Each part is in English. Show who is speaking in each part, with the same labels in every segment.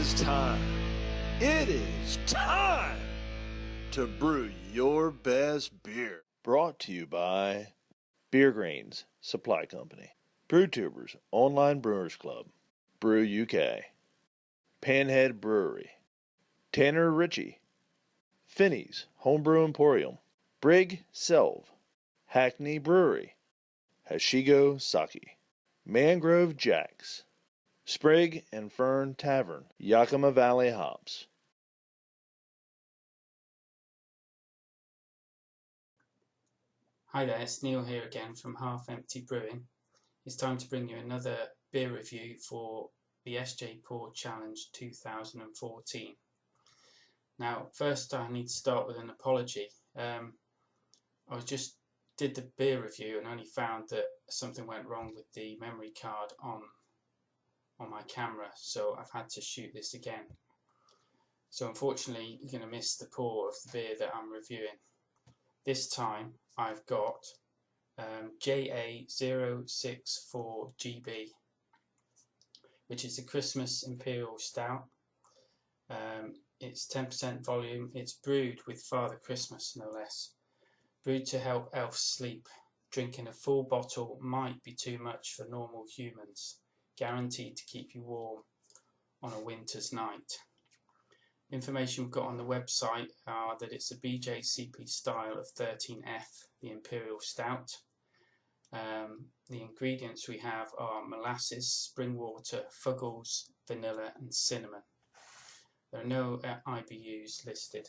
Speaker 1: is time. It is time to brew your best beer. Brought to you by Beer Greens Supply Company, BrewTubers Online Brewers Club, Brew UK, Panhead Brewery, Tanner Ritchie, Finney's Homebrew Emporium, Brig Selv, Hackney Brewery, Hashigo Sake, Mangrove Jacks, Sprig and Fern Tavern, Yakima Valley Hops.
Speaker 2: Hi there, it's Neil here again from Half Empty Brewing. It's time to bring you another beer review for the SJPORR Challenge 2014. Now, first I need to start with an apology. I just did the beer review and only found that something went wrong with the memory card on my camera, so I've had to shoot this again. So unfortunately you're going to miss the pour of the beer that I'm reviewing. This time I've got JA064GB, which is a Christmas Imperial Stout. It's 10% volume. It's brewed with Father Christmas, no less. Brewed to help elves sleep. Drinking a full bottle might be too much for normal humans. Guaranteed to keep you warm on a winter's night. Information we've got on the website are that it's a BJCP style of 13F, the Imperial Stout. The ingredients we have are molasses, spring water, fuggles, vanilla and cinnamon. There are no IBUs listed.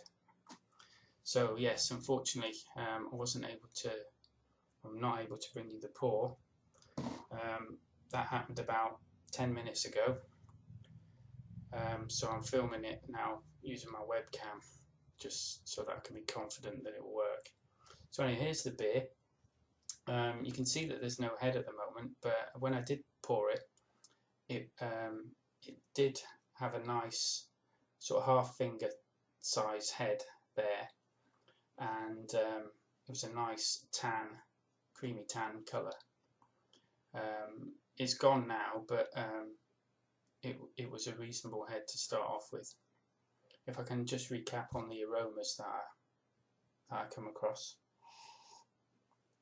Speaker 2: So yes, unfortunately I'm not able to bring you the pour. That happened about 10 minutes ago. So I'm filming it now using my webcam just so that I can be confident that it will work. So anyway, here's the beer. You can see that there's no head at the moment, but when I did pour it, it did have a nice sort of half finger size head there, and it was a nice tan, creamy tan colour. It's gone now, but it was a reasonable head to start off with. If I can just recap on the aromas that I come across.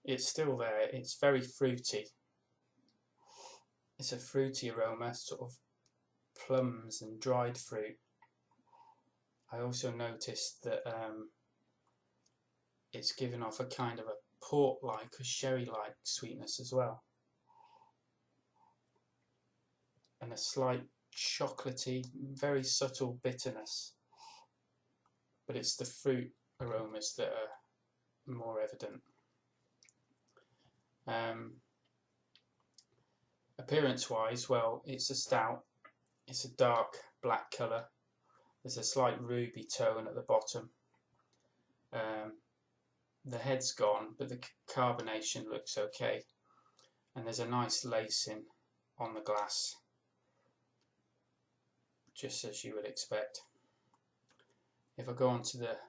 Speaker 2: It's still there. It's very fruity. It's a fruity aroma, sort of plums and dried fruit. I also noticed that it's given off a kind of a port-like, a sherry-like sweetness as well. And a slight chocolatey, very subtle bitterness. But it's the fruit aromas that are more evident. Appearance-wise, well, it's a stout. It's a dark black colour. There's a slight ruby tone at the bottom. The head's gone, but the carbonation looks okay. And there's a nice lacing on the glass, just as you would expect. If I go on to the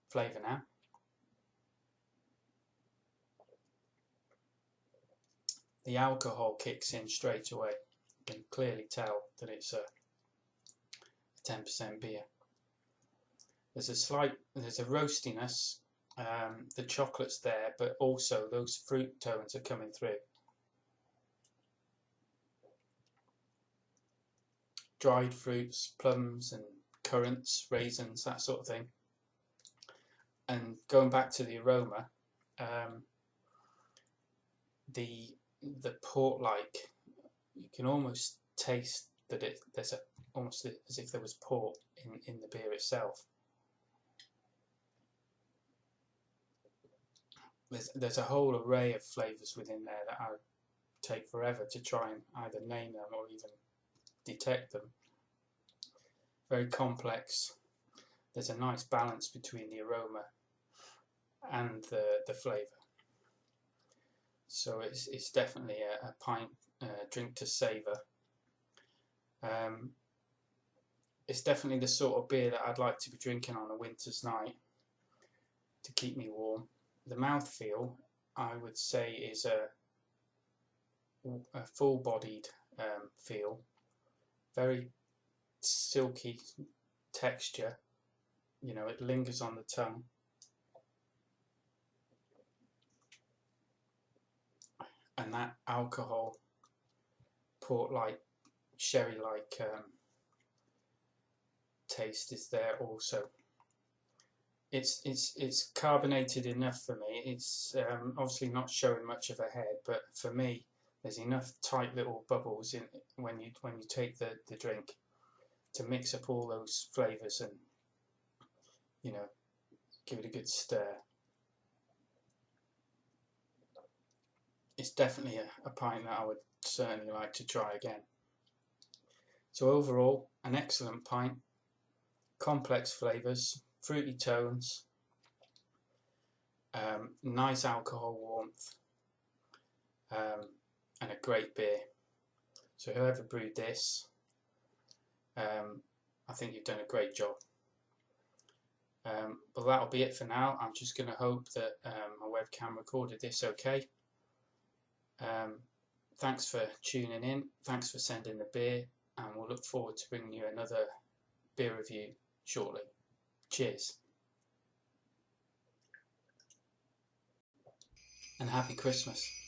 Speaker 2: flavour now. The alcohol kicks in straight away. You can clearly tell that it's a 10% beer. There's a roastiness. The chocolate's there, but also those fruit tones are coming through. Dried fruits, plums and currants, raisins, that sort of thing. And going back to the aroma, the port-like, you can almost taste that there's almost as if there was port in the beer itself. There's a whole array of flavours within there that I would take forever to try and either name them or even detect them. Very complex. There's a nice balance between the aroma and the flavour. So it's definitely a pint drink to savour. It's definitely the sort of beer that I'd like to be drinking on a winter's night to keep me warm. The mouthfeel, I would say, is a full-bodied feel, very silky texture. You know, it lingers on the tongue. And that alcohol, port-like, sherry-like taste is there also. It's carbonated enough for me. It's obviously not showing much of a head, but for me, there's enough tight little bubbles in when you take the drink to mix up all those flavours and, you know, give it a good stir. It's definitely a pint that I would certainly like to try again. So overall, an excellent pint, complex flavours, fruity tones, nice alcohol warmth, and a great beer. So whoever brewed this, I think you've done a great job. But that'll be it for now. I'm just going to hope that my webcam recorded this okay. Thanks for tuning in, thanks for sending the beer, and we'll look forward to bringing you another beer review shortly. Cheers. And happy Christmas.